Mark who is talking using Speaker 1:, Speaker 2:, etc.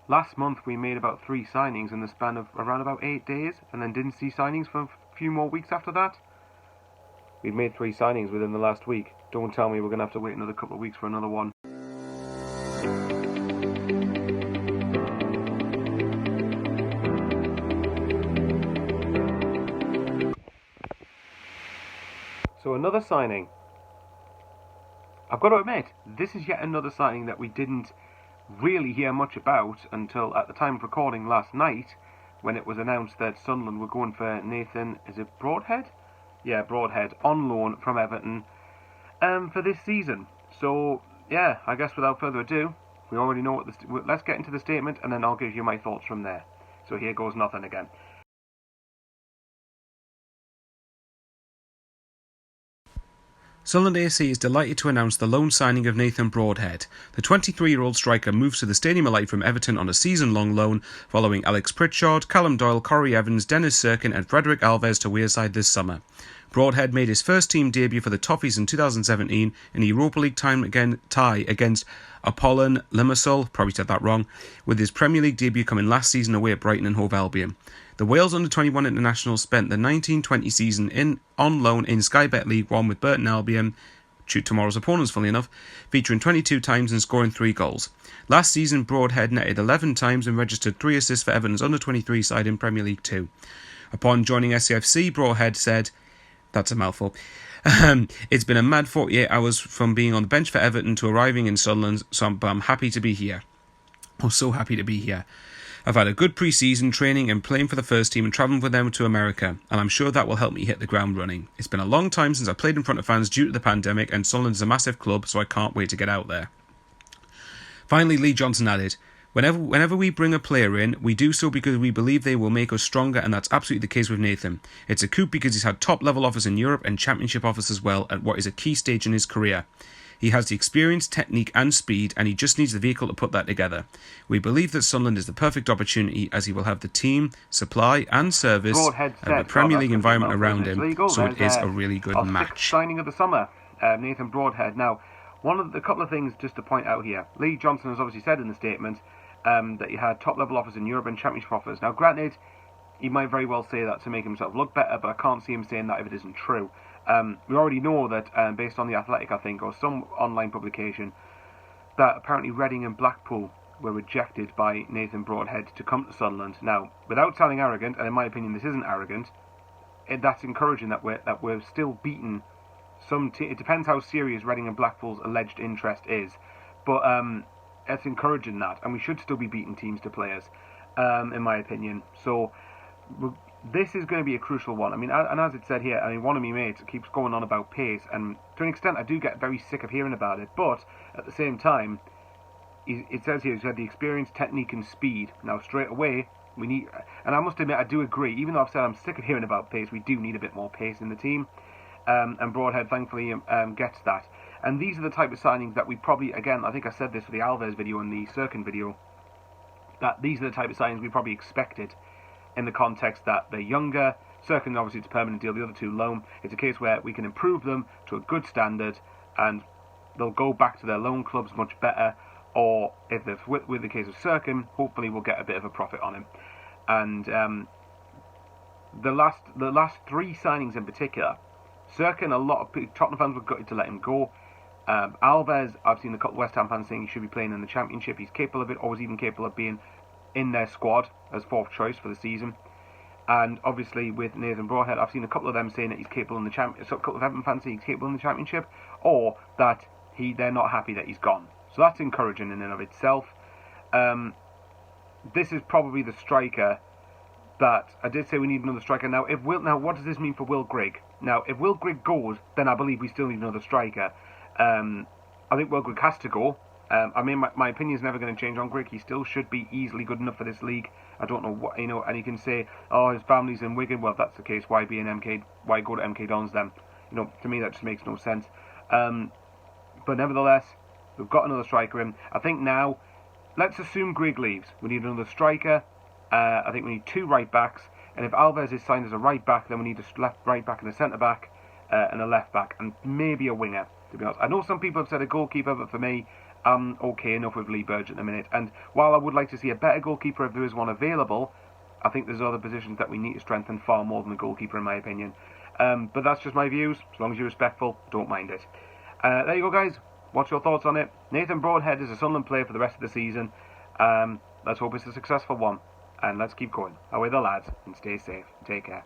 Speaker 1: Last month we made about 3 signings in the span of around about 8 days, and then didn't see signings for a few more weeks after that. We've made 3 signings within the last week. Don't tell me we're going to have to wait another couple of weeks for another one. So another signing. I've got to admit, this is yet another signing that we didn't really hear much about until at the time of recording last night, when it was announced that Sunderland were going for Nathan, is it Broadhead? Yeah, Broadhead, on loan from Everton for this season. So, yeah, I guess without further ado, we already know what let's get into the statement and then I'll give you my thoughts from there. So here goes nothing again.
Speaker 2: Sunderland AC is delighted to announce the loan signing of Nathan Broadhead. The 23-year-old striker moves to the Stadium of Light from Everton on a season-long loan, following Alex Pritchard, Callum Doyle, Corey Evans, Dennis Serkin and Frederick Alves to Wearside this summer. Broadhead made his first team debut for the Toffees in 2017 in a Europa League tie against Apollon Limassol, probably said that wrong, with his Premier League debut coming last season away at Brighton and Hove Albion. The Wales under-21 international spent the 1920 season on loan in Sky Bet League 1 with Burton Albion, tomorrow's opponents funnily enough, featuring 22 times and scoring 3 goals. Last season Broadhead netted 11 times and registered 3 assists for Everton's under-23 side in Premier League 2. Upon joining SCFC, Broadhead said, that's a mouthful, it's been a mad 48 hours from being on the bench for Everton to arriving in Sunderland, so I'm happy to be here. Oh, so happy to be here. I've had a good pre-season training and playing for the first team and travelling with them to America, and I'm sure that will help me hit the ground running. It's been a long time since I played in front of fans due to the pandemic, and Sunderland is a massive club, so I can't wait to get out there. Finally, Lee Johnson added, Whenever we bring a player in, we do so because we believe they will make us stronger, and that's absolutely the case with Nathan. It's a coup because he's had top-level offers in Europe and Championship offers as well at what is a key stage in his career. He has the experience, technique and speed, and he just needs the vehicle to put that together. We believe that Sunderland is the perfect opportunity, as he will have the team, supply and service and the Premier League environment around him, so it is a really good match.
Speaker 1: Signing of the summer, Nathan Broadhead. Now, a couple of things just to point out here. Lee Johnson has obviously said in the statement that he had top-level offers in Europe and Championship offers. Now, granted, he might very well say that to make himself look better, but I can't see him saying that if it isn't true. We already know that, based on The Athletic, I think, or some online publication, that apparently Reading and Blackpool were rejected by Nathan Broadhead to come to Sunderland. Now, without sounding arrogant, and in my opinion this isn't arrogant, that's encouraging that we're still beating some it depends how serious Reading and Blackpool's alleged interest is, but it's encouraging that, and we should still be beating teams to players, in my opinion. So this is going to be a crucial one. I mean, and as it said here, I mean, one of my mates keeps going on about pace, and to an extent I do get very sick of hearing about it, but at the same time, it says here he's had the experience, technique and speed. Now straight away, we need, and I must admit I do agree, even though I've said I'm sick of hearing about pace, we do need a bit more pace in the team, and Broadhead thankfully gets that. And these are the type of signings that we probably, again, I think I said this for the Alves video and the Serkin video, that these are the type of signings we probably expected, in the context that they're younger. Serkin, obviously, it's a permanent deal, the other two loan. It's a case where we can improve them to a good standard, and they'll go back to their loan clubs much better, or if it's with the case of Serkin, hopefully we'll get a bit of a profit on him. And the last 3 signings in particular, Serkin, a lot of Tottenham fans were gutted to let him go. Alves, I've seen a couple of West Ham fans saying he should be playing in the Championship. He's capable of it, or was even capable of being in their squad as 4th choice for the season. And obviously with Nathan Broadhead, I've seen a couple of them saying that he's capable in the Championship. So a couple of Everton fans saying he's capable in the Championship, or that they're not happy that he's gone. So that's encouraging in and of itself. This is probably the striker that I did say we need another striker. Now, what does this mean for Will Grigg? Now, if Will Grigg goes, then I believe we still need another striker. I think Will Grigg has to go. I mean, my opinion is never going to change on Grigg. He still should be easily good enough for this league. I don't know what, and you can say, oh, his family's in Wigan. Well, if that's the case, why go to MK Dons then? To me that just makes no sense. But nevertheless, we've got another striker in. I think now, let's assume Grigg leaves. We need another striker. I think we need 2 right backs. And if Alves is signed as a right back, then we need a left right back and a centre back, and a left back, and maybe a winger, to be honest. I know some people have said a goalkeeper, but for me, I'm okay enough with Lee Burge at the minute. And while I would like to see a better goalkeeper if there is one available, I think there's other positions that we need to strengthen far more than the goalkeeper, in my opinion. But that's just my views. As long as you're respectful, don't mind it. There you go, guys. What's your thoughts on it? Nathan Broadhead is a Sunderland player for the rest of the season. Let's hope it's a successful one. And let's keep going. Away the lads, and stay safe. Take care.